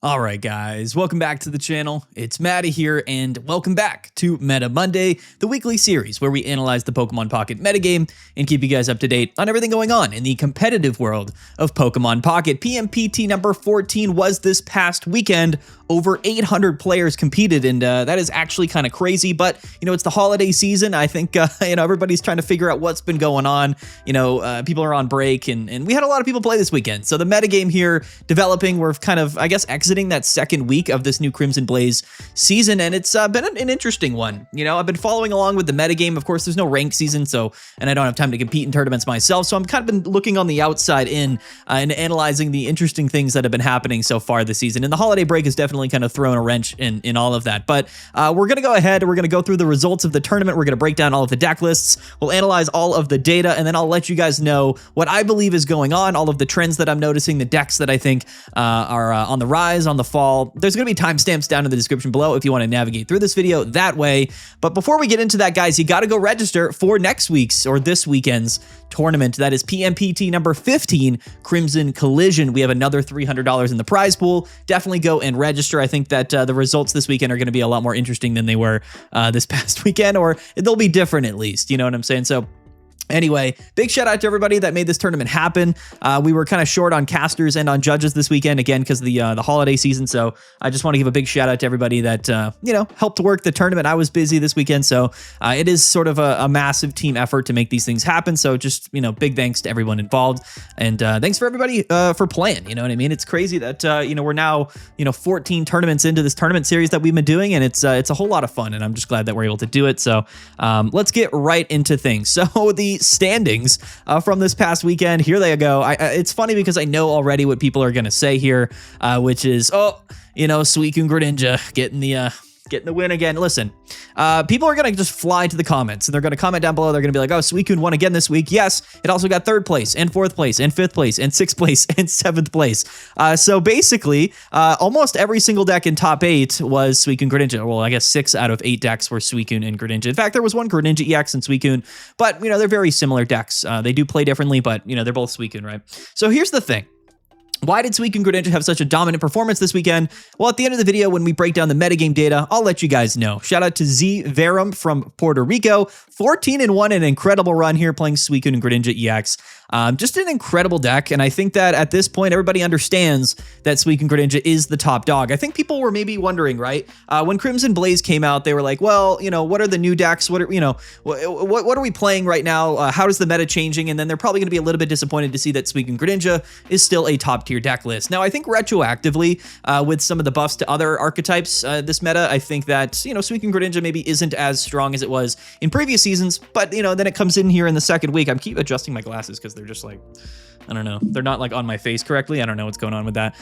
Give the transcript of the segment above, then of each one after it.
All right, guys, welcome back to the channel. It's Maddie here, and welcome back to Meta Monday, the weekly series where we analyze the Pokemon Pocket metagame and keep you guys up to date on everything going on in the competitive world of Pokemon Pocket. PMPT number 14 was this past weekend. Over 800 players competed, and that is actually kind of crazy, but, it's the holiday season. I think, everybody's trying to figure out what's been going on. People are on break, and we had a lot of people play this weekend. So the metagame here developing, we're kind of, I guess, exiting that second week of this new Crimson Blaze season, and it's been an interesting one. I've been following along with the metagame. Of course, there's no ranked season, and I don't have time to compete in tournaments myself, so I'm kind of been looking on the outside in and analyzing the interesting things that have been happening so far this season. And the holiday break is definitely kind of throwing a wrench in all of that. But we're going to go ahead and we're going to go through the results of the tournament. We're going to break down all of the deck lists. We'll analyze all of the data, and then I'll let you guys know what I believe is going on, all of the trends that I'm noticing, the decks that I think are on the rise, on the fall. There's going to be timestamps down in the description below if you want to navigate through this video that way. But before we get into that, guys, you got to go register for next week's or this weekend's tournament. That is PMPT number 15, Crimson Collision. We have another $300 in the prize pool. Definitely go and register. I think that the results this weekend are going to be a lot more interesting than they were this past weekend, or they'll be different at least. You know what I'm saying? So anyway, big shout out to everybody that made this tournament happen. We were kind of short on casters and on judges this weekend, again, because of the holiday season. So I just want to give a big shout out to everybody that, helped work the tournament. I was busy this weekend, so it is sort of a massive team effort to make these things happen. So just, big thanks to everyone involved. And thanks for everybody for playing. You know what I mean? It's crazy that, we're now, 14 tournaments into this tournament series that we've been doing, and it's a whole lot of fun, and I'm just glad that we're able to do it. So let's get right into things. So the standings from this past weekend, here they go. It's funny because I know already what people are going to say here, which is, Suicune Greninja getting the win again. Listen, people are going to just fly to the comments, and they're going to comment down below. They're going to be like, oh, Suicune won again this week. Yes, it also got 3rd place and 4th place and 5th place and 6th place and 7th place. So basically, almost every single deck in top 8 was Suicune Greninja. Well, I guess 6 out of 8 decks were Suicune and Greninja. In fact, there was one Greninja EX and Suicune, but, they're very similar decks. They do play differently, but, they're both Suicune, right? So here's the thing. Why did Suicune Greninja have such a dominant performance this weekend? Well, at the end of the video, when we break down the metagame data, I'll let you guys know. Shout out to Z Verum from Puerto Rico. 14-1, an incredible run here playing Suicune and Greninja EX. Just an incredible deck, and I think that at this point, everybody understands that Suicune Greninja is the top dog. I think people were maybe wondering, right? When Crimson Blaze came out, they were like, well, what are the new decks? What are, what are we playing right now? How is the meta changing? And then they're probably going to be a little bit disappointed to see that Suicune Greninja is still a top tier deck list. Now, I think retroactively, with some of the buffs to other archetypes, this meta, I think that, Suicune Greninja maybe isn't as strong as it was in previous seasons, but, then it comes in here in the second week. I'm keep adjusting my glasses because they're just like, I don't know. They're not like on my face correctly. I don't know what's going on with that.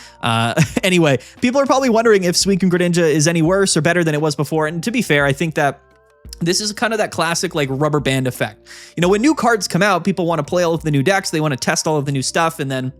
Anyway, people are probably wondering if Suicune Greninja is any worse or better than it was before. And to be fair, I think that this is kind of that classic like rubber band effect. When new cards come out, people want to play all of the new decks. They want to test all of the new stuff, and then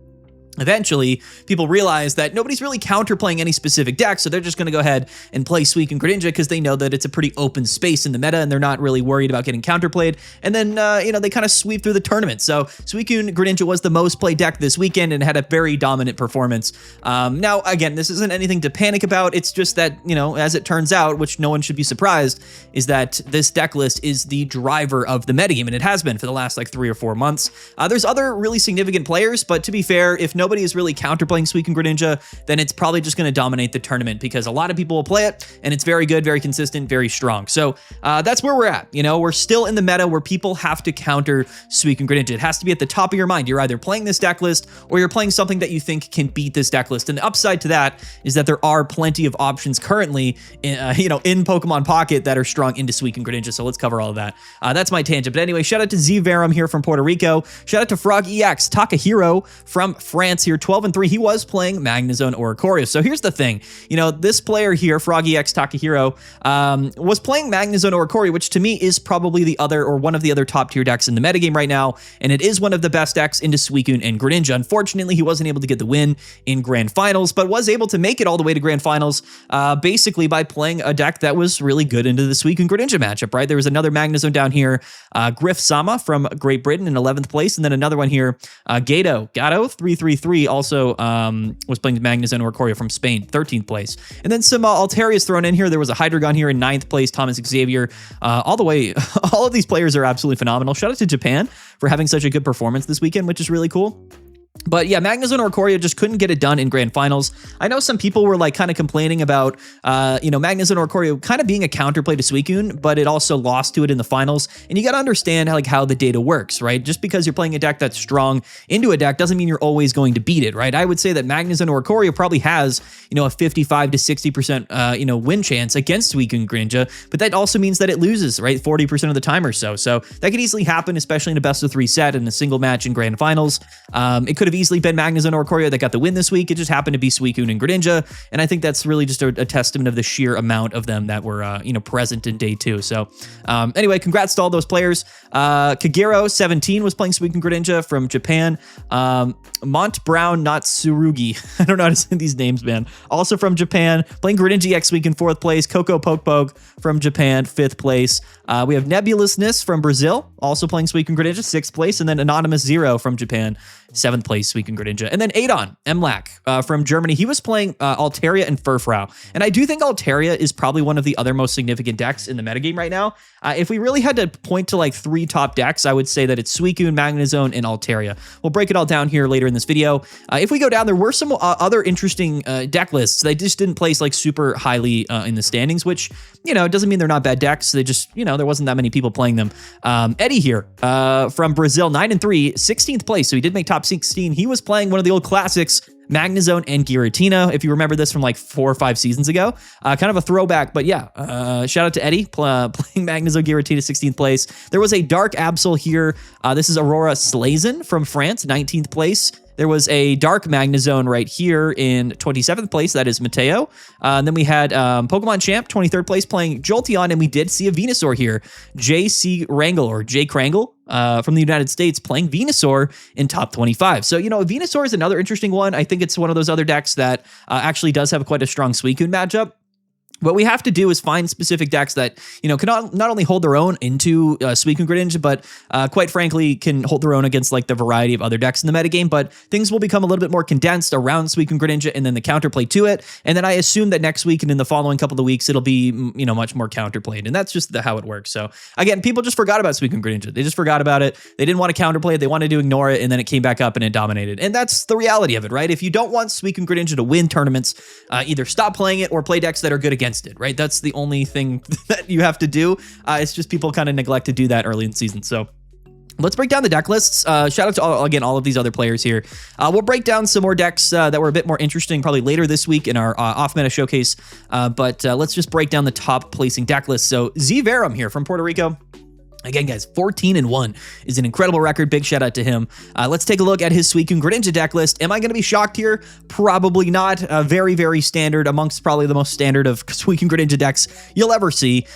eventually, people realize that nobody's really counterplaying any specific deck, so they're just going to go ahead and play Suicune Greninja because they know that it's a pretty open space in the meta, and they're not really worried about getting counterplayed. And then, they kind of sweep through the tournament. So Suicune Greninja was the most played deck this weekend and had a very dominant performance. Now, again, this isn't anything to panic about. It's just that, as it turns out, which no one should be surprised, is that this deck list is the driver of the metagame, and it has been for the last like 3 or 4 months. There's other really significant players, but to be fair, if nobody is really counterplaying Suicune Greninja, then it's probably just going to dominate the tournament because a lot of people will play it, and it's very good, very consistent, very strong. So that's where we're at. We're still in the meta where people have to counter Suicune Greninja. It has to be at the top of your mind. You're either playing this deck list or you're playing something that you think can beat this deck list. And the upside to that is that there are plenty of options currently, in Pokemon Pocket that are strong into Suicune Greninja. So let's cover all of that. That's my tangent. But anyway, shout out to Z Verum here from Puerto Rico. Shout out to Frog EX Takahiro from France here, 12-3. He was playing Magnezone or Oricorio. So here's the thing. This player here, Frog EX Takahiro, was playing Magnezone or Oricorio, which to me is probably the other or one of the other top tier decks in the metagame right now. And it is one of the best decks into Suicune and Greninja. Unfortunately, he wasn't able to get the win in Grand Finals, but was able to make it all the way to Grand Finals, basically by playing a deck that was really good into the Suicune Greninja matchup, right? There was another Magnezone down here, Griff Sama from Great Britain in 11th place, and then another one here, Gato 333 3 also was playing Magnezone or Corio from Spain, 13th place. And then some Altarias thrown in here. There was a Hydreigon here in 9th place, Thomas Xavier. All the way, all of these players are absolutely phenomenal. Shout out to Japan for having such a good performance this weekend, which is really cool. But yeah, Magnezone or Corio just couldn't get it done in grand finals. I know some people were like kind of complaining about, Magnezone or Corio kind of being a counterplay to Suicune, but it also lost to it in the finals. And you got to understand how the data works, right? Just because you're playing a deck that's strong into a deck doesn't mean you're always going to beat it, right? I would say that Magnezone or Corio probably has, a 55 to 60%, win chance against Suicune Greninja, but that also means that it loses, right? 40% of the time or so. So that could easily happen, especially in a best of 3 set in a single match in grand finals. It could have easily been Magnezone or Corio that got the win this week. It just happened to be Suicune and Greninja, and I think that's really just a testament of the sheer amount of them that were present in day 2. So anyway, congrats to all those players. Kagero 17 was playing Suicune Greninja from Japan. Mont Brown Natsurugi, I don't know how to say these names, man, also from Japan, playing Greninja EX Week in 4th place. Coco Poke from Japan, 5th place. We have Nebulousness from Brazil, also playing Suicune Greninja, 6th place, and then Anonymous Zero from Japan, 7th place, Suicune Greninja. And then Adon Mlack from Germany, he was playing Altaria and Furfrou. And I do think Altaria is probably one of the other most significant decks in the metagame right now. If we really had to point to like 3 top decks, I would say that it's Suicune, Magnezone, and Altaria. We'll break it all down here later in this video. If we go down, there were some other interesting deck lists. They just didn't place like super highly in the standings, which, it doesn't mean they're not bad decks. They just, there wasn't that many people playing them. Eddie here from Brazil, 9-3, 16th place. So he did make top 16. He was playing one of the old classics, Magnezone and Giratina, if you remember this from like 4 or 5 seasons ago. Kind of a throwback, but yeah, shout out to Eddie playing Magnezone Giratina, 16th place. There was a Dark Absol here. This is Aurora Slazen from France, 19th place. There was a Dark Magnezone right here in 27th place. That is Mateo. And then we had Pokemon Champ, 23rd place, playing Jolteon. And we did see a Venusaur here. JC Wrangle or Jay Krangle from the United States playing Venusaur in top 25. So, Venusaur is another interesting one. I think it's one of those other decks that actually does have quite a strong Suicune matchup. What we have to do is find specific decks that, can not only hold their own into Suicune Greninja, but quite frankly, can hold their own against like the variety of other decks in the metagame. But things will become a little bit more condensed around Suicune Greninja and then the counterplay to it. And then I assume that next week and in the following couple of weeks, it'll be, much more counterplayed. And that's just how it works. So again, people just forgot about Suicune Greninja. They just forgot about it. They didn't want to counterplay it. They wanted to ignore it. And then it came back up and it dominated. And that's the reality of it, right? If you don't want Suicune Greninja to win tournaments, either stop playing it or play decks that are good against it, right? That's the only thing that you have to do. It's just people kind of neglect to do that early in the season. So let's break down the deck lists. Shout out to, all of these other players here. We'll break down some more decks that were a bit more interesting probably later this week in our off-meta showcase. But let's just break down the top placing deck list. So Z Verum here from Puerto Rico. Again, guys, 14-1 is an incredible record. Big shout out to him. Let's take a look at his Suicune Greninja deck list. Am I going to be shocked here? Probably not. Very, very standard, amongst probably the most standard of Suicune Greninja decks you'll ever see.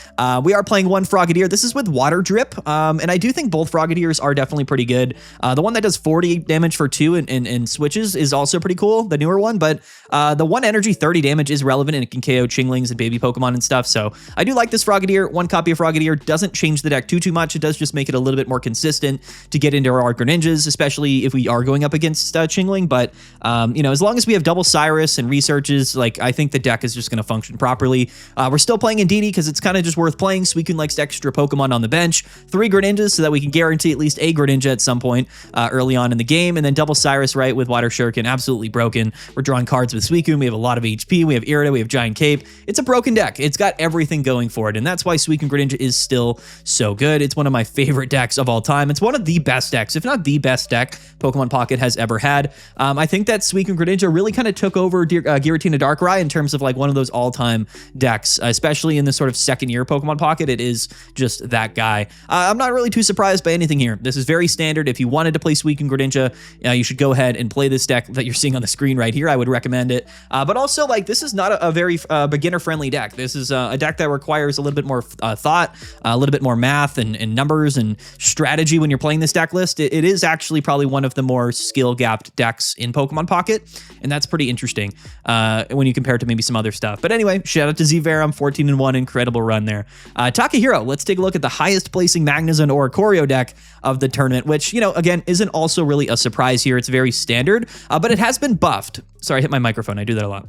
We are playing one Frogadier. This is with Water Drip, and I do think both Frogadiers are definitely pretty good. The one that does 40 damage for 2 and switches is also pretty cool, the newer one, but the 1 energy 30 damage is relevant and it can KO Chinglings and baby Pokemon and stuff. So I do like this Frogadier. One copy of Frogadier doesn't change the deck too much. It does just make it a little bit more consistent to get into our Greninjas, especially if we are going up against Chingling. But, as long as we have double Cyrus and researches, like I think the deck is just going to function properly. We're still playing Indeedee because it's kind of just worth playing. Suicune likes extra Pokemon on the bench. 3 Greninjas so that we can guarantee at least a Greninja at some point early on in the game. And then double Cyrus, right, with Water Shuriken, absolutely broken. We're drawing cards with Suicune. We have a lot of HP. We have Irida. We have Giant Cape. It's a broken deck. It's got everything going for it. And that's why Suicune Greninja is still so good. It's one of my favorite decks of all time. It's one of the best decks, if not the best deck Pokemon Pocket has ever had. I think that Suicune Greninja really kind of took over Giratina Darkrai in terms of like one of those all-time decks, especially in this sort of second year Pokemon Pocket. It is just that guy. I'm not really too surprised by anything here. This is very standard. If you wanted to play Suicune Greninja, you should go ahead and play this deck that you're seeing on the screen right here. I would recommend it. But also, like, this is not a very beginner-friendly deck. This is a deck that requires a little bit more thought, a little bit more math, and and numbers and strategy when you're playing this deck list, it is actually probably one of the more skill-gapped decks in Pokemon Pocket, and that's pretty interesting when you compare it to maybe some other stuff. But anyway, shout out to Z-Verum, 14-1, incredible run there. Takahiro, let's take a look at the highest placing Magnezone Oricorio deck of the tournament, which, you know, again, isn't also really a surprise here. It's very standard, but it has been buffed. Sorry, I hit my microphone. I do that a lot.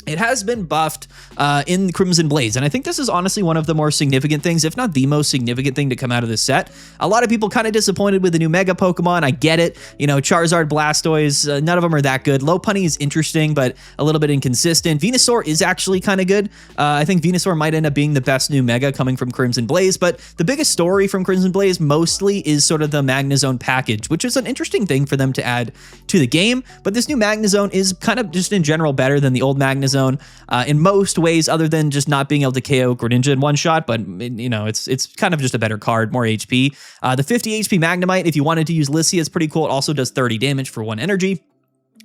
It has been buffed in Crimson Blaze, and I think this is honestly one of the more significant things, if not the most significant thing to come out of this set. A lot of people kind of disappointed with the new Mega Pokemon. I get it. You know, Charizard, Blastoise, none of them are that good. Lopunny is interesting, but a little bit inconsistent. Venusaur is actually kind of good. I think Venusaur might end up being the best new Mega coming from Crimson Blaze, but the biggest story from Crimson Blaze mostly is sort of the Magnezone package, which is an interesting thing for them to add to the game. But this new Magnezone is kind of just in general better than the old Magnezone. In most ways, other than just not being able to KO Greninja in one shot, but you know, it's kind of just a better card, more HP. The 50 HP Magnemite, if you wanted to use Lissia, is pretty cool. It also does 30 damage for 1 energy.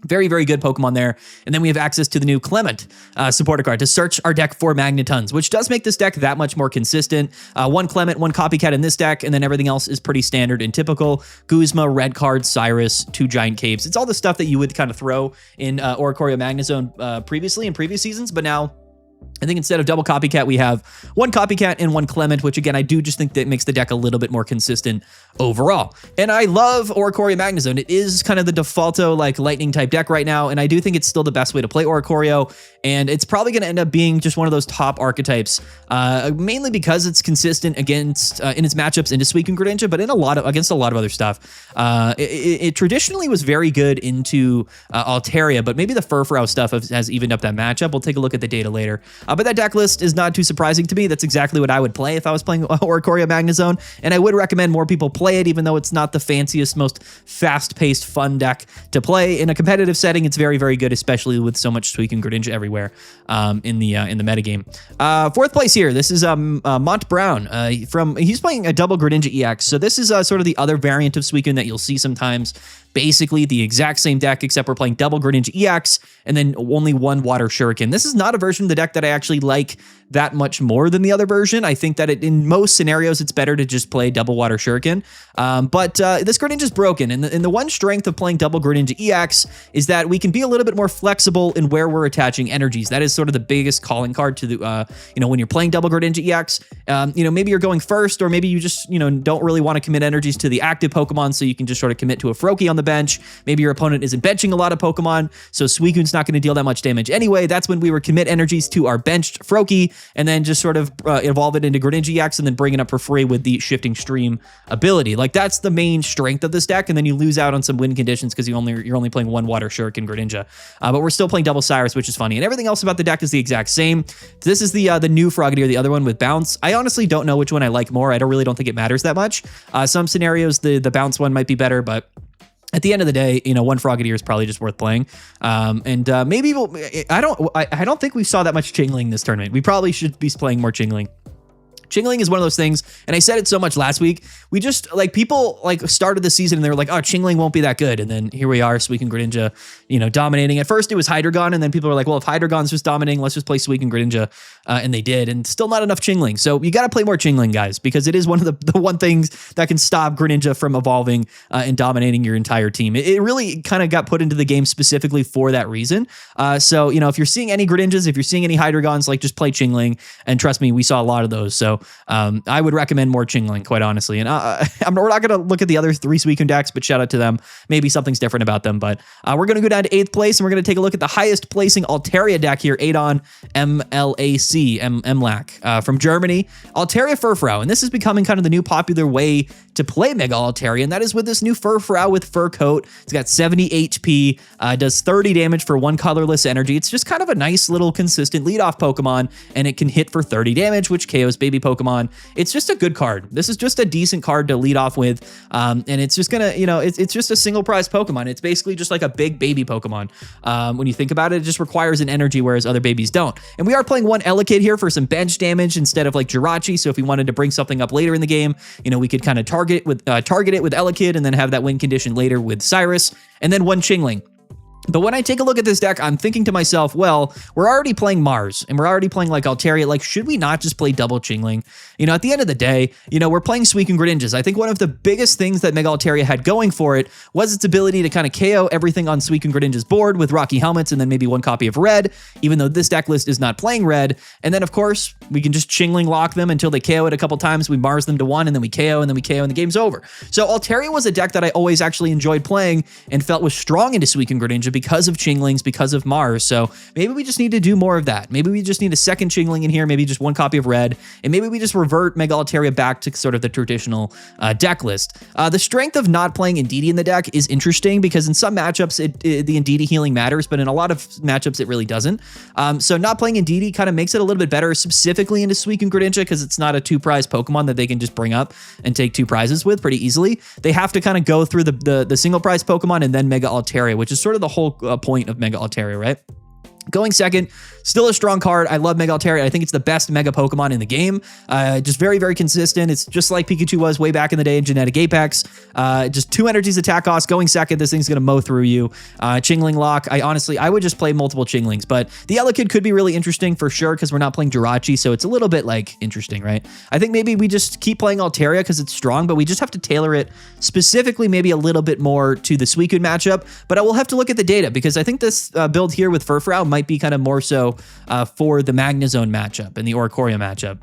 Very, very good Pokemon there. And then we have access to the new Clement supporter card to search our deck for Magnetons, which does make this deck that much more consistent. 1 Clement, 1 Copycat in this deck, and then everything else is pretty standard and typical. Guzma, Red Card, Cyrus, 2 Giant Caves. It's all the stuff that you would kind of throw in Oricorio Magnezone previously in previous seasons, but now I think instead of double Copycat, we have 1 Copycat and 1 Clement, which again, I do just think that makes the deck a little bit more consistent overall. And I love Oricorio Magnezone. It is kind of the defaulto like lightning type deck right now, and I do think it's still the best way to play Oricorio, and it's probably going to end up being just one of those top archetypes, mainly because it's consistent against in its matchups into Suicune Greninja, but in against a lot of other stuff. It traditionally was very good into Altaria, but maybe the Furfrou stuff has evened up that matchup. We'll take a look at the data later. But that deck list is not too surprising to me. That's exactly what I would play if I was playing Oricorio Magnezone, and I would recommend more people play it, even though it's not the fanciest, most fast-paced, fun deck to play. In a competitive setting, it's very, very good, especially with so much Suicune Greninja everywhere in the metagame. 4th place here, this is Mont Brown. He's playing a double Greninja EX, so this is sort of the other variant of Suicune that you'll see sometimes. Basically the exact same deck, except we're playing double Greninja EX and then only 1 Water Shuriken. This is not a version of the deck that I actually like that much more than the other version. I think that in most scenarios, it's better to just play double Water Shuriken. But this Greninja is broken. And the one strength of playing double Greninja EX is that we can be a little bit more flexible in where we're attaching energies. That is sort of the biggest calling card to the, when you're playing double Greninja EX, maybe you're going first, or maybe you just, don't really want to commit energies to the active Pokemon, so you can just sort of commit to a Froakie on the bench. Maybe your opponent isn't benching a lot of Pokemon, so Suicune's not going to deal that much damage anyway. That's when we would commit energies to our benched Froakie, and then just sort of evolve it into Greninja EX, and then bring it up for free with the Shifting Stream ability. Like, that's the main strength of this deck, and then you lose out on some win conditions because you're only playing 1 Water Shuriken Greninja. But we're still playing double Cyrus, which is funny, and everything else about the deck is the exact same. This is the new Frogadier, the other one with Bounce. I honestly don't know which one I like more. I really don't think it matters that much. Some scenarios, the Bounce one might be better, but at the end of the day, 1 Frogadier is probably just worth playing. Maybe I don't think we saw that much Chingling this tournament. We probably should be playing more Chingling. Chingling is one of those things, and I said it so much last week, we just, people started the season and they were like, oh, Chingling won't be that good, and then here we are, Suicune Greninja, dominating. At first it was Hydreigon, and then people were like, well, if Hydreigon's just dominating, let's just play Suicune Greninja, and they did, and still not enough Chingling. So you got to play more Chingling, guys, because it is one of the one things that can stop Greninja from evolving and dominating your entire team. It really kind of got put into the game specifically for that reason. So, if you're seeing any Greninjas, if you're seeing any Hydreigons, just play Chingling, and trust me, we saw a lot of those. So I would recommend more Chingling, quite honestly. And we're not going to look at the other 3 Suicune decks, but shout out to them. Maybe something's different about them. But we're going to go down to 8th place, and we're going to take a look at the highest placing Altaria deck here, Adon MLAC from Germany. Altaria Furfrou. And this is becoming kind of the new popular way to play Mega Altaria, and that is with this new Furfrou with Fur Coat. It's got 70 HP, does 30 damage for 1 colorless energy. It's just kind of a nice little consistent leadoff Pokemon, and it can hit for 30 damage, which KOs baby Pokemon. It's just a good card. This is just a decent card to lead off with, and it's just gonna, it's just a single prize Pokemon. It's basically just like a big baby Pokemon. When you think about it, it just requires an energy, whereas other babies don't. And we are playing 1 Elekid here for some bench damage instead of Jirachi, so if we wanted to bring something up later in the game, we could kind of target it with Elekid, and then have that win condition later with Cyrus, and then 1 Chingling. But when I take a look at this deck, I'm thinking to myself, well, we're already playing Mars and we're already playing like Altaria. Like, should we not just play double Chingling? You know, at the end of the day, you know, we're playing Suicune Greninjas. I think one of the biggest things that Mega Altaria had going for it was its ability to kind of KO everything on Suicune Greninja's board with Rocky Helmets and then maybe one copy of Red, even though this deck list is not playing Red. And then, of course, we can just Chingling lock them until they KO it a couple times. We Mars them to 1 and then we KO and then we KO and the game's over. So Altaria was a deck that I always actually enjoyed playing and felt was strong into Suicune Greninja because of Chingling, because of Mars. So maybe we just need to do more of that. Maybe we just need a second Chingling in here, maybe just one copy of Red, and maybe we just revert Mega Altaria back to sort of the traditional deck list. The strength of not playing Indeedee in the deck is interesting because in some matchups, the Indeedee healing matters, but in a lot of matchups, it really doesn't. So not playing Indeedee kind of makes it a little bit better, specifically into Suicune Greninja, because it's not a 2-prize Pokemon that they can just bring up and take 2 prizes with pretty easily. They have to kind of go through the single prize Pokemon and then Mega Altaria, which is sort of the whole point of Mega Altaria, right? Going second, still a strong card. I love Mega Altaria. I think it's the best Mega Pokemon in the game. Just very, very consistent. It's just like Pikachu was way back in the day in Genetic Apex. Just 2 energies attack cost. Going second, this thing's going to mow through you. Chingling lock. I would just play multiple Chinglings, but the Elekid could be really interesting for sure because we're not playing Jirachi, so it's a little bit like interesting, right? I think maybe we just keep playing Altaria because it's strong, but we just have to tailor it specifically maybe a little bit more to the Suicune matchup, but I will have to look at the data because I think this build here with Furfrou might be kind of more so for the Magnezone matchup and the Oricorio matchup.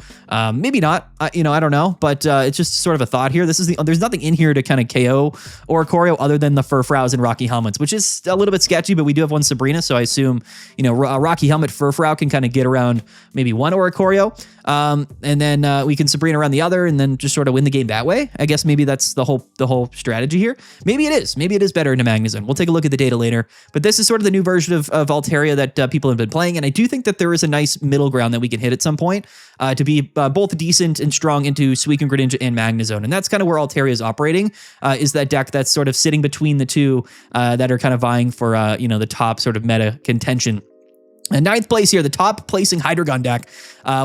Maybe not, I don't know, but it's just sort of a thought here. There's nothing in here to kind of KO Oricorio other than the Furfrous and Rocky Helmets, which is a little bit sketchy, but we do have one Sabrina, so I assume, Rocky Helmet Furfrou can kind of get around maybe one Oricorio, and then we can Sabrina around the other and then just sort of win the game that way. I guess maybe that's the whole strategy here. Maybe it is better into Magnezone. We'll take a look at the data later, but this is sort of the new version of Altaria that people have been playing, and I do think that there is a nice middle ground that we can hit at some point to be both decent and strong into Suicune Greninja and Magnezone, and that's kind of where Altaria is operating, is that deck that's sort of sitting between the two that are kind of vying for the top sort of meta contention. And 9th place here, the top placing Hydreigon deck,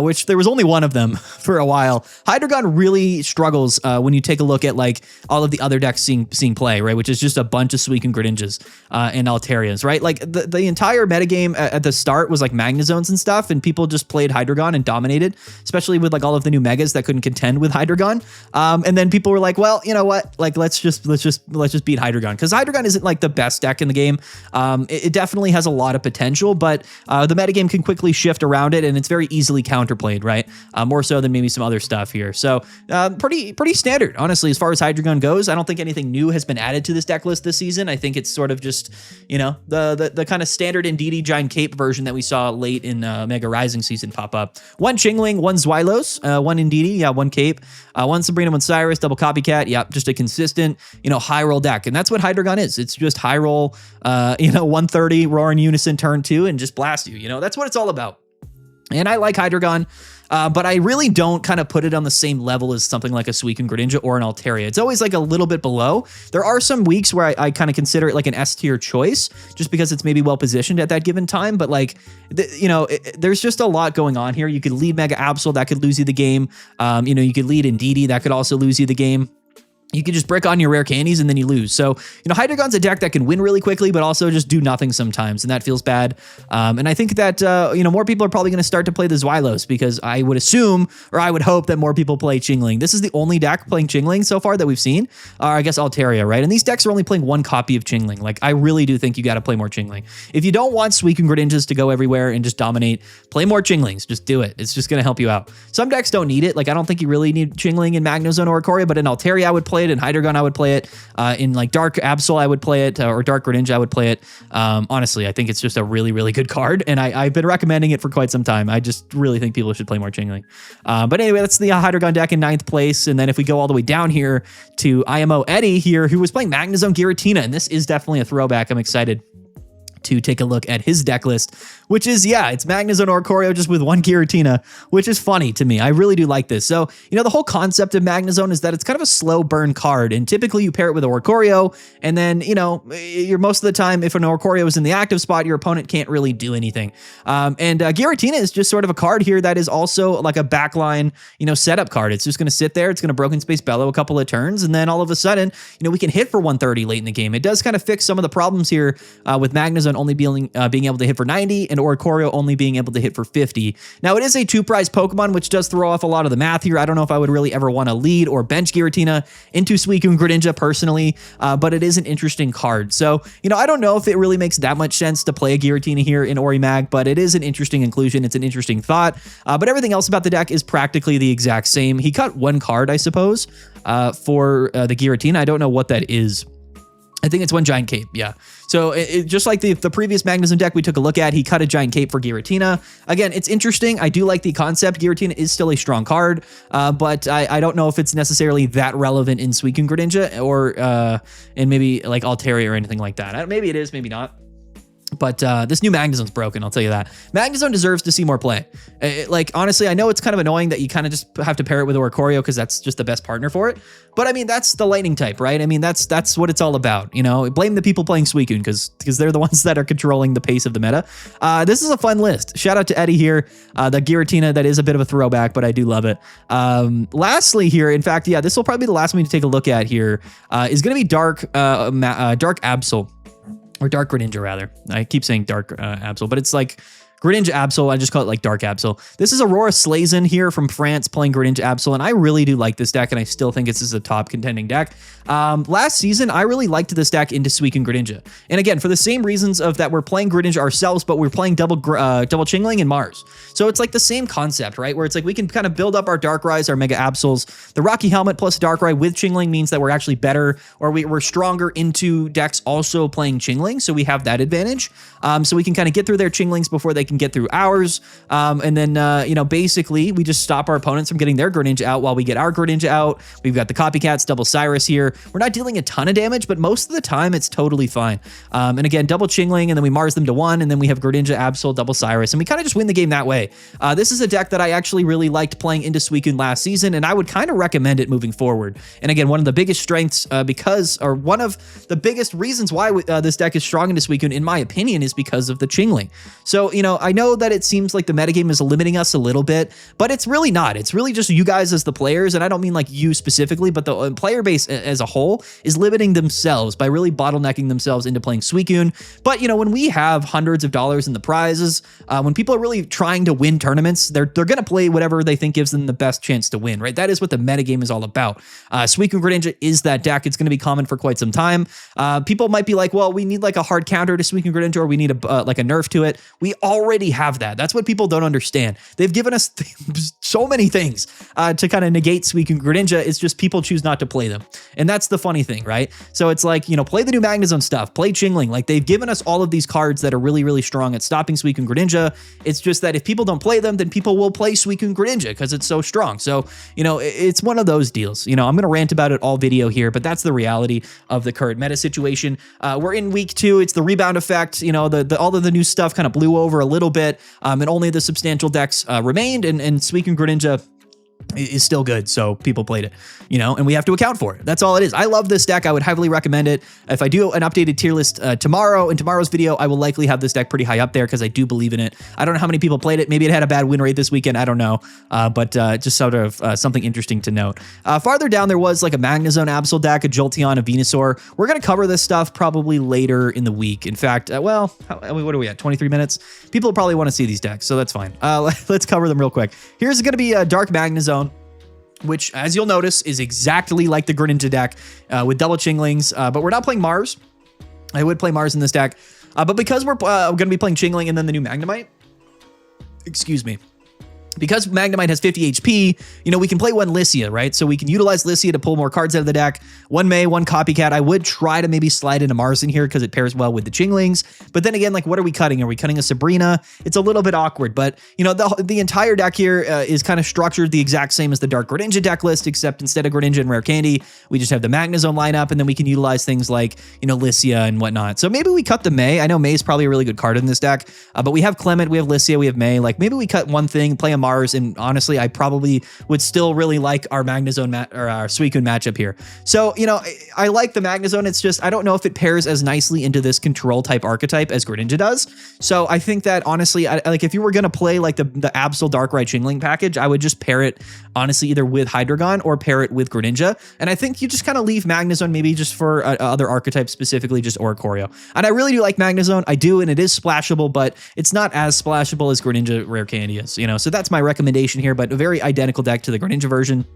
which there was only one of them for a while. Hydreigon really struggles when you take a look at like all of the other decks seeing play, right? Which is just a bunch of Suicune Greninjas and Altarians, right? Like the entire metagame at the start was like Magnezones and stuff, and people just played Hydreigon and dominated, especially with like all of the new megas that couldn't contend with Hydreigon. And then people were like, well, you know what? Like let's just beat Hydreigon, because Hydreigon isn't like the best deck in the game. It definitely has a lot of potential, but the metagame can quickly shift around it, and it's very easily counterplayed, right? More so than maybe some other stuff here. So pretty standard, honestly, as far as Hydreigon goes. I don't think anything new has been added to this deck list this season. I think it's sort of just, the kind of standard Indeedee Giant Cape version that we saw late in Mega Rising season pop up. One Chingling, one Zweilos, one Indeedee, one Cape, one Sabrina, one Cyrus, double Copycat. Just a consistent, high roll deck. And that's what Hydreigon is. It's just high roll, 130, roar in unison turn 2, and just blast you. That's what it's all about. And I like Hydreigon, but I really don't kind of put it on the same level as something like a Suicune Greninja or an Altaria. It's always like a little bit below. There are some weeks where I kind of consider it like an S tier choice, just because it's maybe well positioned at that given time. But like, there's just a lot going on here. You could lead Mega Absol, that could lose you the game. You could lead Indeedee, that could also lose you the game. You can just brick on your rare candies and then you lose. So, Hydreigon's a deck that can win really quickly, but also just do nothing sometimes, and that feels bad. And I think that, more people are probably going to start to play the Zweilos, because I would assume, or I would hope, that more people play Chingling. This is the only deck playing Chingling so far that we've seen, or I guess Altaria, right? And these decks are only playing one copy of Chingling. Like, I really do think you got to play more Chingling. If you don't want Suicune Greninjas to go everywhere and just dominate, play more Chinglings. Just do it. It's just going to help you out. Some decks don't need it. Like, I don't think you really need Chingling in Magnezone or Oricorio, but in Altaria, I would play it. In Hydreigon, I would play it. In like Dark Absol, I would play it, or Dark Greninja, I would play it. Honestly, I think it's just a really, really good card, and I've been recommending it for quite some time. I just really think people should play more Chingling. But anyway, that's the Hydreigon deck in 9th place. And then if we go all the way down here to IMO Eddie here, who was playing Magnezone Giratina, and this is definitely a throwback. I'm excited to take a look at his deck list, which is, yeah, it's Magnezone Oricorio just with one Giratina, which is funny to me. I really do like this. So, you know, the whole concept of Magnezone is that it's kind of a slow burn card, and typically you pair it with Oricorio, and then, you know, you're most of the time, if an Oricorio is in the active spot, your opponent can't really do anything. And Giratina is just sort of a card here that is also like a backline, you know, setup card. It's just going to sit there. It's going to Broken Space Bellow a couple of turns, and then all of a sudden, you know, we can hit for 130 late in the game. It does kind of fix some of the problems here with Magnezone only being able to hit for 90 and Oricorio only being able to hit for 50. Now, it is a 2-prize Pokemon, which does throw off a lot of the math here. I don't know if I would really ever want to lead or bench Giratina into Suicune Greninja personally, but it is an interesting card. So, you know, I don't know if it really makes that much sense to play a Giratina here in Orimag, but it is an interesting inclusion. It's an interesting thought, but everything else about the deck is practically the exact same. He cut one card, I suppose, for the Giratina. I don't know what that is. I think it's one Giant Cape, yeah. So just like the previous Magnezone deck we took a look at, he cut a Giant Cape for Giratina. Again, it's interesting. I do like the concept. Giratina is still a strong card, but I don't know if it's necessarily that relevant in Suicune Greninja or in maybe like Altaria or anything like that. Maybe it is, maybe not. But this new Magnezone's broken, I'll tell you that. Magnezone deserves to see more play. Like, honestly, I know it's kind of annoying that you kind of just have to pair it with Oricorio because that's just the best partner for it. But I mean, that's the lightning type, right? I mean, that's what it's all about. You know, blame the people playing Suicune because they're the ones that are controlling the pace of the meta. This is a fun list. Shout out to Eddie here. The Giratina, that is a bit of a throwback, but I do love it. Lastly here, in fact, yeah, this will probably be the last one to take a look at here, is going to be Dark Absol. Or Dark Greninja, rather. I keep saying Dark Absol, but it's like Greninja Absol. I just call it like Dark Absol. This is Aurora Slazen here from France playing Greninja Absol, and I really do like this deck, and I still think this is a top contending deck. Last season, I really liked this deck into Suicune Greninja. And again, for the same reasons of that we're playing Greninja ourselves, but we're playing double Chingling and Mars. So it's like the same concept, right? Where it's like we can kind of build up our Darkrai's, our Mega Absols. The Rocky Helmet plus Darkrai with Chingling means that we're actually better, or we're stronger into decks also playing Chingling, so we have that advantage. So we can kind of get through their Chinglings before they can get through ours. And then, you know, basically we just stop our opponents from getting their Greninja out while we get our Greninja out. We've got the Copycats, Double Cyrus here. We're not dealing a ton of damage, but most of the time it's totally fine. And again, double Chingling, and then we Mars them to 1, and then we have Greninja, Absol, Double Cyrus, and we kind of just win the game that way. This is a deck that I actually really liked playing into Suicune last season, and I would kind of recommend it moving forward. And again, one of the biggest strengths one of the biggest reasons why this deck is strong into Suicune, in my opinion, is because of the Chingling. So, you know, I know that it seems like the metagame is limiting us a little bit, but it's really not. It's really just you guys as the players, and I don't mean like you specifically, but the player base as a whole is limiting themselves by really bottlenecking themselves into playing Suicune. But, you know, when we have hundreds of dollars in the prizes, when people are really trying to win tournaments, they're going to play whatever they think gives them the best chance to win, right? That is what the metagame is all about. Suicune Greninja is that deck. It's going to be common for quite some time. People might be like, well, we need like a hard counter to Suicune Greninja, or we need like a nerf to it. We already have that. That's what people don't understand. They've given us so many things to kind of negate Suicune Greninja. It's just people choose not to play them. And that's the funny thing, right? So it's like, you know, play the new Magnezone stuff, play Chingling. Like, they've given us all of these cards that are really, really strong at stopping Suicune Greninja. It's just that if people don't play them, then people will play Suicune Greninja because it's so strong. So, you know, it's one of those deals. You know, I'm going to rant about it all video here, but that's the reality of the current meta situation. We're in week 2. It's the rebound effect. You know, all of the new stuff kind of blew over a little bit, and only the substantial decks remained, and Suicune Greninja is still good, so people played it, you know, and we have to account for it. That's all it is. I love this deck. I would heavily recommend it. If I do an updated tier list tomorrow, in tomorrow's video, I will likely have this deck pretty high up there because I do believe in it. I don't know how many people played it. Maybe it had a bad win rate this weekend. I don't know, but just sort of something interesting to note. Farther down, there was like a Magnezone Absol deck, a Jolteon, a Venusaur. We're going to cover this stuff probably later in the week. In fact, what are we at? 23 minutes? People probably want to see these decks, so that's fine. Let's cover them real quick. Here's going to be a Dark Magnezone, which, as you'll notice, is exactly like the Greninja deck with double Chinglings, but we're not playing Mars. I would play Mars in this deck, but because we're going to be playing Chingling and then the new Magnemite, excuse me, because Magnemite has 50 HP, you know, we can play one Lycia, right? So we can utilize Lycia to pull more cards out of the deck. One May, one Copycat. I would try to maybe slide into Mars in here because it pairs well with the Chinglings. But then again, like, what are we cutting? Are we cutting a Sabrina? It's a little bit awkward, but, you know, the entire deck here is kind of structured the exact same as the Dark Greninja deck list, except instead of Greninja and Rare Candy, we just have the Magnezone lineup, and then we can utilize things like, you know, Lycia and whatnot. So maybe we cut the May. I know May is probably a really good card in this deck, but we have Clement, we have Lycia, we have May. Like, maybe we cut one thing, play a Mars, and honestly, I probably would still really like our Magnezone or our Suicune matchup here. So, you know, I like the Magnezone. It's just, I don't know if it pairs as nicely into this control type archetype as Greninja does. So I think that honestly, like if you were going to play like the Absol Darkrai Chingling package, I would just pair it honestly either with Hydreigon or pair it with Greninja. And I think you just kind of leave Magnezone maybe just for other archetypes, specifically just Oricorio. And I really do like Magnezone. I do, and it is splashable, but it's not as splashable as Greninja Rare Candy is, you know, so that's my recommendation here, but a very identical deck to the Greninja version.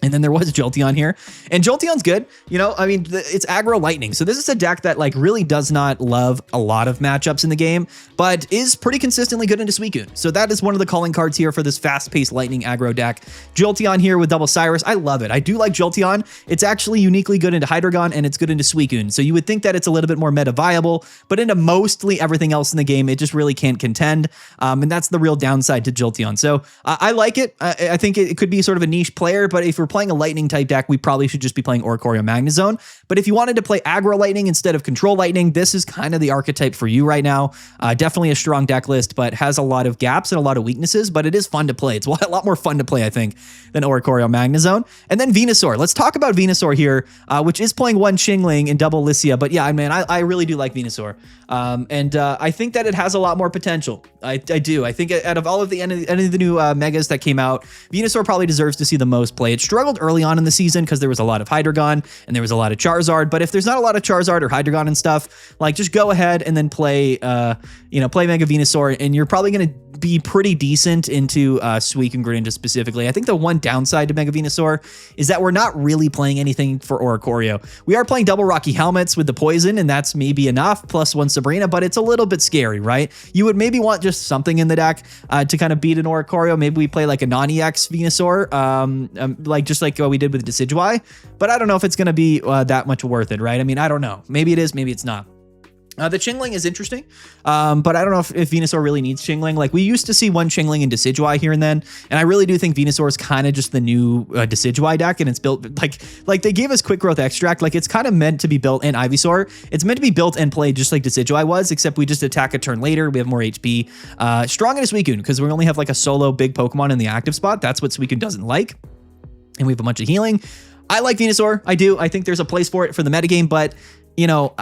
And then there was Jolteon here, and Jolteon's good. You know, I mean, it's aggro lightning. So this is a deck that like really does not love a lot of matchups in the game, but is pretty consistently good into Suicune. So that is one of the calling cards here for this fast-paced lightning aggro deck. Jolteon here with double Cyrus. I love it. I do like Jolteon. It's actually uniquely good into Hydreigon, and it's good into Suicune. So you would think that it's a little bit more meta viable, but into mostly everything else in the game, it just really can't contend. And that's the real downside to Jolteon. So I like it. I think it could be sort of a niche player, but if we're playing a lightning type deck, we probably should just be playing Oricorio Magnezone. But if you wanted to play aggro lightning instead of control lightning, this is kind of the archetype for you right now. Definitely a strong deck list, but has a lot of gaps and a lot of weaknesses, but it is fun to play. It's a lot more fun to play, I think, than Oricorio Magnezone. And then Venusaur. Let's talk about Venusaur here, which is playing one Chingling and double Lycia. But yeah, man, I really do like Venusaur. And I think that it has a lot more potential. I do. I think out of all of the any of the new megas that came out, Venusaur probably deserves to see the most play. It struggled early on in the season because there was a lot of Hydreigon and there was a lot of Charizard. But if there's not a lot of Charizard or Hydreigon and stuff, like just go ahead and then play, play Mega Venusaur, and you're probably going to be pretty decent into Suicune Greninja specifically. I think the one downside to Mega Venusaur is that we're not really playing anything for Oricorio. We are playing double Rocky Helmets with the poison, and that's maybe enough, plus one Sabrina, but it's a little bit scary, right? You would maybe want just something in the deck to kind of beat an Oricorio. Maybe we play like a non-EX Venusaur, just like what we did with Decidueye, but I don't know if it's going to be that much worth it, right? I mean, I don't know. Maybe it is, maybe it's not. The Chingling is interesting, but I don't know if Venusaur really needs Chingling. Like, we used to see one Chingling in Decidueye here and then, and I really do think Venusaur is kind of just the new Decidueye deck, and it's built, like they gave us Quick Growth Extract, like it's kind of meant to be built, and Ivysaur, it's meant to be built and played just like Decidueye was, except we just attack a turn later, we have more HP. Strong into Suicune, because we only have like a solo big Pokemon in the active spot. That's what Suicune doesn't like, and we have a bunch of healing. I like Venusaur, I do. I think there's a place for it for the metagame, but you know,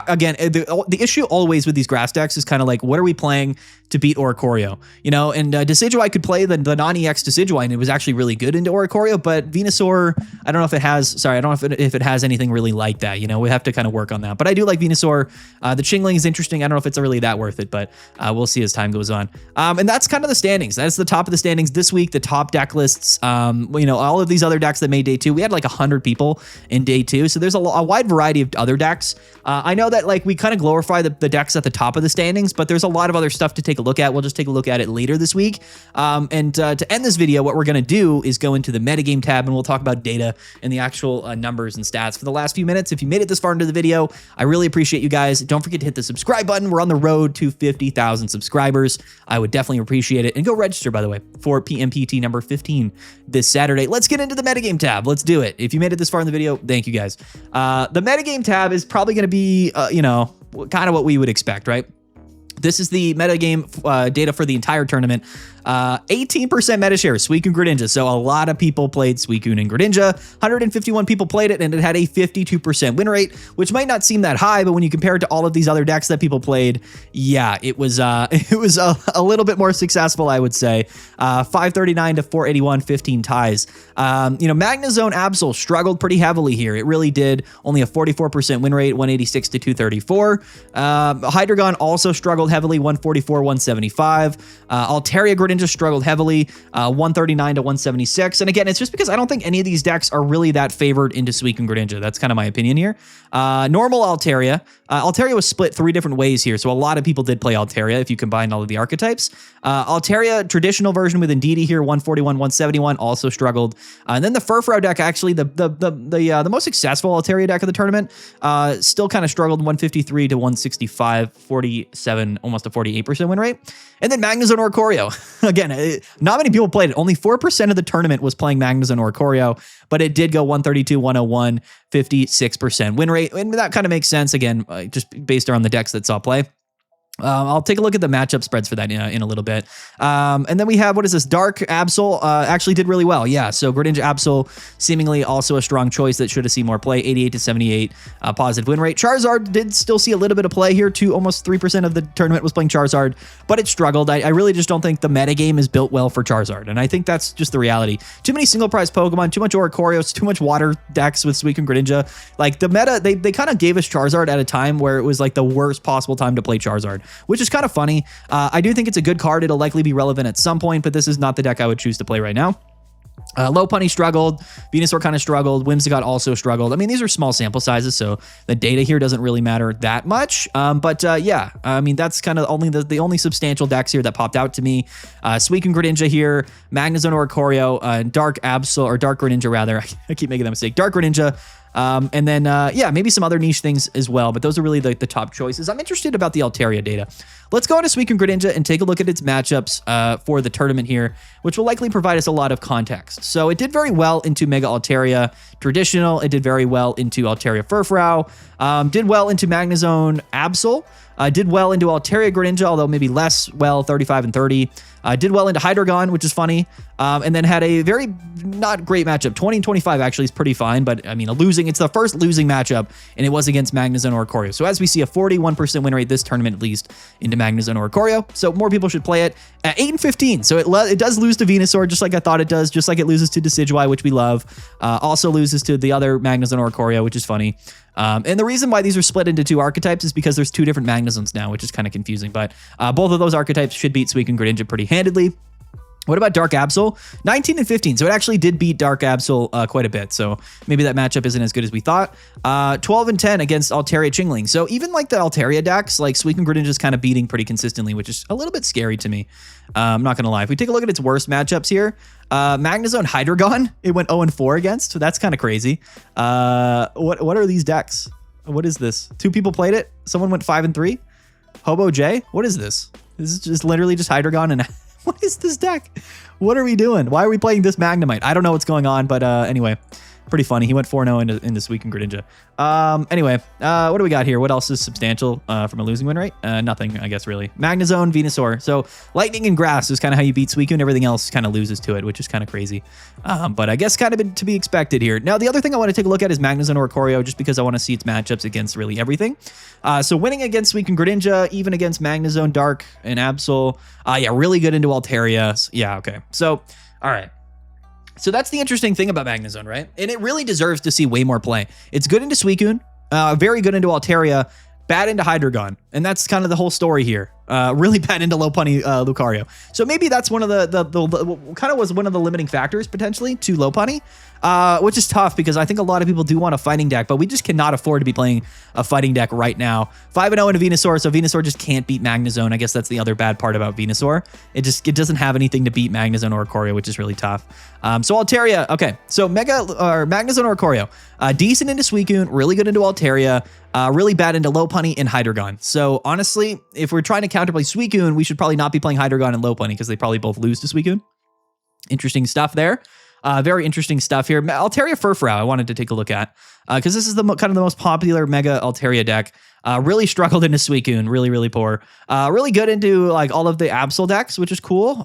again, the issue always with these grass decks is kind of like, what are we playing to beat Oricorio? You know, and Decidueye could play the non-EX Decidueye, and it was actually really good into Oricorio, but Venusaur, I don't know if it has, I don't know if it has anything really like that. You know, we have to kind of work on that. But I do like Venusaur. The Chingling is interesting. I don't know if it's really that worth it, but we'll see as time goes on. And that's kind of the standings. That's the top of the standings this week, the top deck lists. You know, all of these other decks that made day two, we had like 100 people in day two. So there's a wide variety of other decks. I know that like we kind of glorify the decks at the top of the standings, but there's a lot of other stuff to take a look at. We'll just take a look at it later this week. And to end this video, what we're going to do is go into the metagame tab, and we'll talk about data and the actual numbers and stats for the last few minutes. If you made it this far into the video, I really appreciate you guys. Don't forget to hit the subscribe button. We're on the road to 50,000 subscribers. I would definitely appreciate it. And go register, by the way, for PMPT number 15 this Saturday. Let's get into the metagame tab. Let's do it. If you made it this far in the video, thank you guys. The metagame tab is probably going to be, kind of what we would expect, right? This is the metagame data for the entire tournament. 18% meta share, Suicune and Greninja. So a lot of people played Suicune and Greninja. 151 people played it, and it had a 52% win rate, which might not seem that high, but when you compare it to all of these other decks that people played, yeah, it was a little bit more successful, I would say. 539 to 481, 15 ties. Magnezone Absol struggled pretty heavily here. It really did. Only a 44% win rate, 186 to 234. Hydreigon also struggled heavily, 144, 175. Altaria Greninja Greninja struggled heavily, 139 to 176. And again, it's just because I don't think any of these decks are really that favored into Suicune Greninja. That's kind of my opinion here. Normal Altaria. Altaria was split 3 different ways here, so a lot of people did play Altaria if you combine all of the archetypes. Altaria, traditional version with Indeedee here, 141, 171, also struggled. And then the Furfrou deck, actually the most successful Altaria deck of the tournament, still kind of struggled, 153 to 165, 47, almost a 48% win rate. And then Magnezone Oricorio. Again, not many people played it. Only 4% of the tournament was playing Magnezone Oricorio, but it did go 132, 101, 56% win rate. And that kind of makes sense, again, just based on the decks that saw play. I'll take a look at the matchup spreads for that in a little bit. And then we have, what is this? Dark Absol actually did really well. Yeah, so Greninja Absol seemingly also a strong choice that should have seen more play. 88 to 78 positive win rate. Charizard did still see a little bit of play here too. Almost 3% of the tournament was playing Charizard, but it struggled. I really just don't think the metagame is built well for Charizard, and I think that's just the reality. Too many single prize Pokemon, too much Oricorios, too much water decks with Suicune Greninja. Like the meta, they kind of gave us Charizard at a time where it was like the worst possible time to play Charizard, which is kind of funny. I do think it's a good card. It'll likely be relevant at some point, but this is not the deck I would choose to play right now. Lopunny struggled, Venusaur kind of struggled, Whimsicott also struggled. I mean, these are small sample sizes, so the data here doesn't really matter that much. Yeah, I mean, that's kind of only the only substantial decks here that popped out to me. Suicune Greninja here, Magnezone Oricorio, Dark Absol, or Dark Greninja rather. I keep making that mistake. Dark Greninja. And then, yeah, maybe some other niche things as well, but those are really the top choices. I'm interested about the Altaria data. Let's go into Suicune Greninja and take a look at its matchups for the tournament here, which will likely provide us a lot of context. So it did very well into Mega Altaria Traditional. It did very well into Altaria Furfrou. Did well into Magnezone Absol. Did well into Altaria Greninja, although maybe less well, 35 and 30. Did well into Hydreigon, which is funny. And then had a very not great matchup. 20 and 25 actually is pretty fine, but I mean, it's the first losing matchup, and it was against Magnezone Oricorio. So as we see, a 41% win rate this tournament, at least, into Magnezone Oricorio. So more people should play it. At 8 and 15, so it does lose to Venusaur, just like I thought it does, just like it loses to Decidueye, which we love. Also loses to the other Magnezone Oricorio, which is funny. And the reason why these are split into 2 archetypes is because there's 2 different Magnezones now, which is kind of confusing. But both of those archetypes should beat Suicune Greninja pretty handedly. What about Dark Absol? 19 and 15, so it actually did beat Dark Absol quite a bit, so maybe that matchup isn't as good as we thought. 12 and 10 against Altaria Chingling, so even like the Altaria decks, like Suicune Greninja is kind of beating pretty consistently, which is a little bit scary to me. I'm not going to lie. If we take a look at its worst matchups here, Magnezone Hydreigon, it went 0 and 4 against, so that's kind of crazy. What are these decks? What is this? 2 people played it? Someone went 5 and 3? Hobo J? What is this? This is just literally just Hydreigon and... What is this deck? What are we doing? Why are we playing this Magnemite? I don't know what's going on, but anyway, pretty funny. He went 4-0 into Suicune Greninja. Anyway, what do we got here? What else is substantial from a losing win rate? Nothing, I guess, really. Magnezone, Venusaur. So Lightning and Grass is kind of how you beat Suicune. Everything else kind of loses to it, which is kind of crazy. But I guess kind of to be expected here. Now, the other thing I want to take a look at is Magnezone Oricorio, just because I want to see its matchups against really everything. So winning against Suicune Greninja, even against Magnezone, Dark, and Absol. Yeah, really good into Altaria. Yeah, okay. So, all right. So that's the interesting thing about Magnezone, right? And it really deserves to see way more play. It's good into Suicune, very good into Altaria, bad into Hydreigon. And that's kind of the whole story here. Really bad into Lopunny Lucario. So maybe that's one of the kind of was one of the limiting factors potentially to Lopunny, which is tough because I think a lot of people do want a fighting deck, but we just cannot afford to be playing a fighting deck right now. 5-0 into Venusaur, so Venusaur just can't beat Magnezone. I guess that's the other bad part about Venusaur. It doesn't have anything to beat Magnezone or Oricorio, which is really tough. So Altaria, okay. So Magnezone or Oricorio, decent into Suicune, really good into Altaria, really bad into Lopunny and Hydreigon. So honestly, if we're trying to counterplay Suicune, we should probably not be playing Hydreigon and Lopunny because they probably both lose to Suicune. Interesting stuff there. Very interesting stuff here. Altaria Furfrou, I wanted to take a look at because this is the kind of the most popular Mega Altaria deck. Really struggled into Suicune, really, really poor. Really good into like all of the Absol decks, which is cool.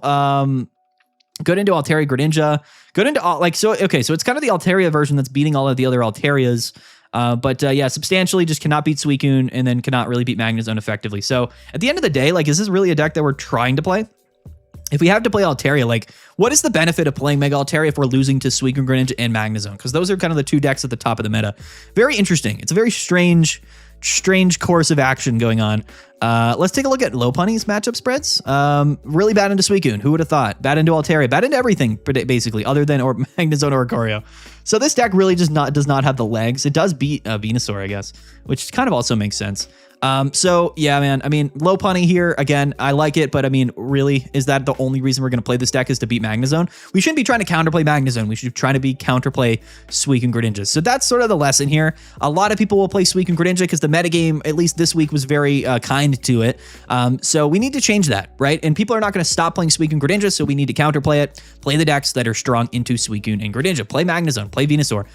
Good into Altaria Greninja. Good into all so it's kind of the Altaria version that's beating all of the other Altarias. Yeah, substantially just cannot beat Suicune and then cannot really beat Magnezone effectively. So at the end of the day, like, is this really a deck that we're trying to play? If we have to play Altaria, like, what is the benefit of playing Mega Altaria if we're losing to Suicune, Greninja, and Magnezone? Because those are kind of the 2 decks at the top of the meta. Very interesting. It's a very strange course of action going on. Let's take a look at Lopunny's matchup spreads. Really bad into Suicune. Who would have thought? Bad into Altaria. Bad into everything, basically, other than or Magnezone or Oricorio. So this deck really does not have the legs. It does beat Venusaur, I guess, which kind of also makes sense. So yeah, man, I mean, Lopunny here, again, I like it, but I mean, really, is that the only reason we're going to play this deck is to beat Magnezone? We shouldn't be trying to counterplay Magnezone. We should try to counterplay Suicune Greninja. So that's sort of the lesson here. A lot of people will play Suicune Greninja because the metagame, at least this week, was very kind to it. So we need to change that, right? And people are not going to stop playing Suicune Greninja, so we need to counterplay it. Play the decks that are strong into Suicune and Greninja. Play Magnezone, play Venusaur,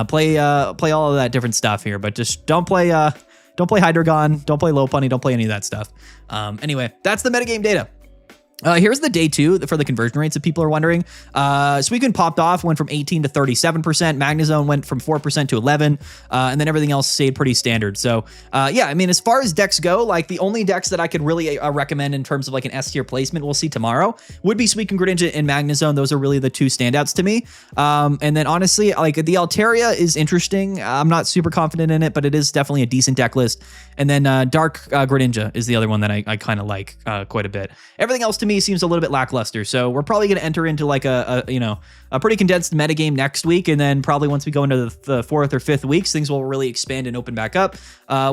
play all of that different stuff here, but just don't play Hydreigon, don't play Lopunny, don't play any of that stuff. Anyway, that's the metagame data. Here's the day 2 for the conversion rates if people are wondering. Suicune popped off, went from 18 to 37%. Magnezone went from 4% to 11, and then everything else stayed pretty standard. So yeah, I mean, as far as decks go, like the only decks that I could really recommend in terms of like an S tier placement, we'll see tomorrow, would be Suicune Greninja and Magnezone. Those are really the 2 standouts to me. And then honestly, like the Altaria is interesting. I'm not super confident in it, but it is definitely a decent deck list. And then Dark Greninja is the other one that I kind of like quite a bit. Everything else to me seems a little bit lackluster, so we're probably going to enter into like a pretty condensed metagame next week, and then probably once we go into the 4th or 5th weeks, things will really expand and open back up,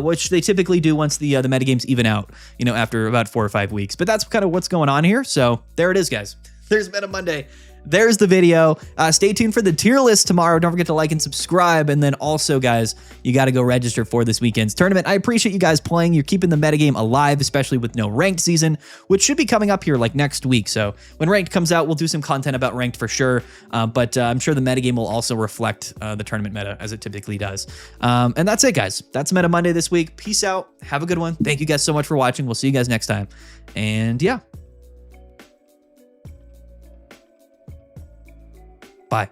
which they typically do once the metagames even out, after about 4 or 5 weeks. But that's kind of what's going on here. So there it is, guys. There's Meta Monday. There's the video. Stay tuned for the tier list tomorrow. Don't forget to like and subscribe. And then also, guys, you got to go register for this weekend's tournament. I appreciate you guys playing. You're keeping the metagame alive, especially with no ranked season, which should be coming up here like next week. So when ranked comes out, we'll do some content about ranked for sure. But I'm sure the metagame will also reflect the tournament meta as it typically does. And that's it, guys. That's Meta Monday this week. Peace out. Have a good one. Thank you guys so much for watching. We'll see you guys next time. And yeah. Bye.